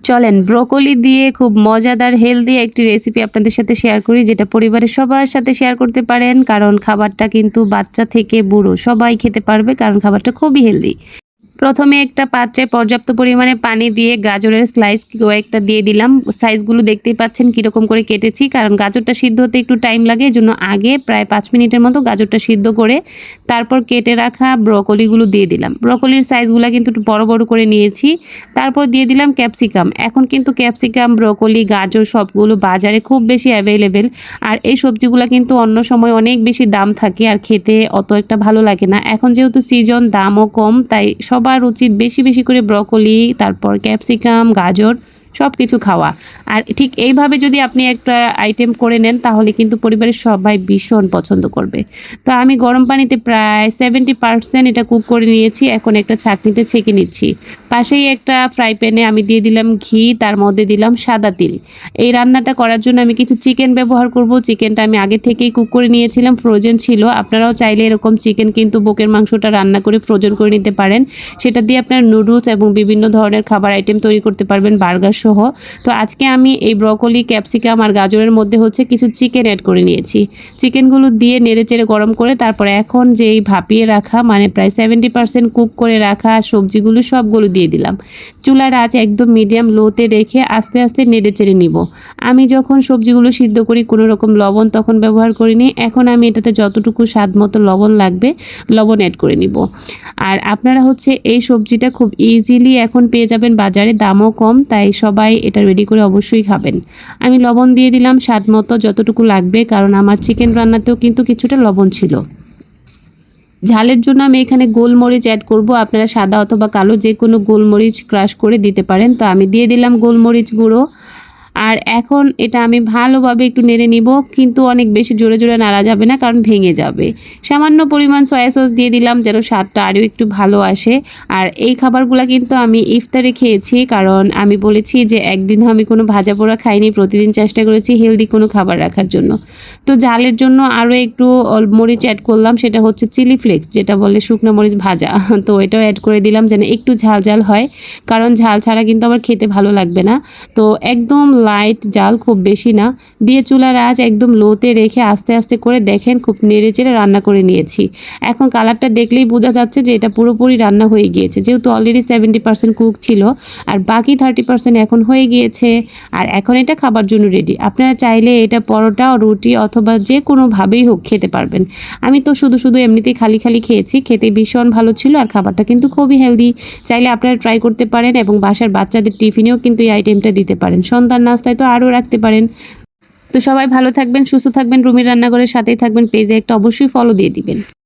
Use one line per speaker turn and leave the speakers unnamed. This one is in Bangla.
চলেন ব্রোকলি দিয়ে খুব মজাদার হেলদি একটি রেসিপি আপনাদের সাথে শেয়ার করি, যেটা পরিবারের সবার সাথে শেয়ার করতে পারেন, কারণ খাবারটা কিন্তু বাচ্চা থেকে বুড়ো সবাই খেতে পারবে, কারণ খাবারটা খুবই হেলদি। প্রথমে একটা পাত্রে পর্যাপ্ত পরিমাণে পানি দিয়ে গাজরের স্লাইস কয়েকটা দিয়ে দিলাম। সাইজগুলো দেখতেই পাচ্ছেন কীরকম করে কেটেছি, কারণ গাজরটা সিদ্ধ হতে একটু টাইম লাগে, এজন্য আগে প্রায় 5 মিনিটের মতো গাজরটা সিদ্ধ করে তারপর কেটে রাখা ব্রকলিগুলো দিয়ে দিলাম। ব্রকলির সাইজগুলো কিন্তু একটু বড় বড় করে নিয়েছি। তারপর দিয়ে দিলাম ক্যাপসিকাম। এখন কিন্তু ক্যাপসিকাম, ব্রকলি, গাজর সবগুলো বাজারে খুব বেশি অ্যাভেলেবেল, আর এই সবজিগুলো কিন্তু অন্য সময় অনেক বেশি দাম থাকে আর খেতে অত একটা ভালো লাগে না। এখন যেহেতু সিজন, দামও কম, তাই সবার উচিত বেশি বেশি করে ব্রকলি, তারপর ক্যাপসিকাম, গাজর সবকিছু খাওয়া। আর ঠিক এইভাবে যদি আপনি একটা আইটেম করে নেন, তাহলে কিন্তু পরিবারের সবাই ভীষণ পছন্দ করবে। তো আমি গরম পানিতে প্রায় 70% এটা কুক করে নিয়েছি। এখন একটা ছাঁকনিতে ছেঁকে নিচ্ছি। পাশেই একটা ফ্রাই প্যানে আমি দিয়ে দিলাম ঘি, তার মধ্যে দিলাম সাদা তিল। এই রান্নাটা করার জন্য আমি কিছু চিকেন ব্যবহার করব। চিকেনটা আমি আগে থেকেই কুক করে নিয়েছিলাম, ফ্রোজেন ছিল। আপনারাও চাইলে এরকম চিকেন কিন্তু বুকের মাংসটা রান্না করে ফ্রোজেন করে নিতে পারেন। সেটা দিয়ে আপনার নুডলস এবং বিভিন্ন ধরনের খাবার আইটেম তৈরি করতে পারবেন, বার্গার সহ। তো আজকে আমি এই ব্রকলি, ক্যাপসিকাম আর গাজরের মধ্যে হচ্ছে কিছু চিকেন অ্যাড করে নিয়েছি। চিকেনগুলো দিয়ে নেড়েচেড়ে গরম করে তারপরে এখন যেই ভাপিয়ে রাখা, মানে প্রায় 70% কুক করে রাখা সবজিগুলো সবগুলো দিয়ে দিলাম। চুলার আঁচ একদম মিডিয়াম লোতে রেখে আস্তে আস্তে নেড়েচেড়ে নিব। আমি যখন সবজিগুলো সিদ্ধ করি কোনো রকম লবণ তখন ব্যবহার করিনি। এখন আমি এটাতে যতটুকু স্বাদ মতো লবণ লাগবে লবণ অ্যাড করে নিব। আর আপনারা হচ্ছে এই সবজিটা খুব ইজিলি এখন পেয়ে যাবেন বাজারে, দামও কম, তাই সবাই এটা রেডি করে অবশ্যই খাবেন। আমি লবণ দিয়ে দিলাম স্বাদ মতো যতটুকু লাগবে, কারণ আমার চিকেন রান্নাতেও কিন্তু কিছুটা লবণ ছিল। ঝালের জন্য আমি এখানে গোলমরিচ অ্যাড করব। আপনারা সাদা অথবা কালো যে কোনো গোলমরিচ ক্রাশ করে দিতে পারেন। তো আমি দিয়ে দিলাম গোলমরিচ গুঁড়ো। আর এখন এটা আমি ভালোভাবে একটু নেড়ে নিব, কিন্তু অনেক বেশি জোরে জোরে নাড়া যাবে না, কারণ ভেঙে যাবে। সামান্য পরিমাণ সয়া সস দিয়ে দিলাম যেন স্বাদটা আরও একটু ভালো আসে। আর এই খাবারগুলো কিন্তু আমি ইফতারে খেয়েছি, কারণ আমি বলেছি যে একদিনও আমি কোনো ভাজা পোড়া খাইনি, প্রতিদিন চেষ্টা করেছি হেলদি কোনো খাবার রাখার জন্য। তো ঝালের জন্য আরও একটু মরিচ অ্যাড করলাম, সেটা হচ্ছে চিলি ফ্লেক্স, যেটা বলে শুকনো মরিচ ভাজা। তো এটাও অ্যাড করে দিলাম যেন একটু ঝাল ঝাল হয়, কারণ ঝাল ছাড়া কিন্তু আমার খেতে ভালো লাগবে না। তো একদম লাইট জাল, খুব বেশি না, দিয়ে চুলার আঁচ একদম লোতে রেখে আস্তে আস্তে করে দেখেন খুব নেড়েচেড়ে রান্না করে নিয়েছি। এখন কালারটা দেখলেই বোঝা যাচ্ছে যে এটা পুরোপুরি রান্না হয়ে গিয়েছে, যেহেতু অলরেডি 70% কুক ছিল আর বাকি 30% এখন হয়ে গিয়েছে। আর এখন এটা খাবার জন্য রেডি। আপনারা চাইলে এটা পরোটা, রুটি অথবা যে কোনোভাবেই হোক খেতে পারবেন। আমি তো শুধু শুধু এমনিতেই খালি খালি খেয়েছি, খেতে ভীষণ ভালো ছিল আর খাবারটা কিন্তু খুবই হেলদি। চাইলে আপনারা ট্রাই করতে পারেন এবং বাসার বাচ্চাদের টিফিনেও কিন্তু এই আইটেমটা দিতে পারেন, সন্ধ্যার নাস্তায় তো আরও রাখতে পারেন। তো সবাই ভালো থাকবেন, সুস্থ থাকবেন, রুমির রান্নাঘরের সাথেই থাকবেন। পেজে একটা অবশ্যই ফলো দিয়ে দিবেন।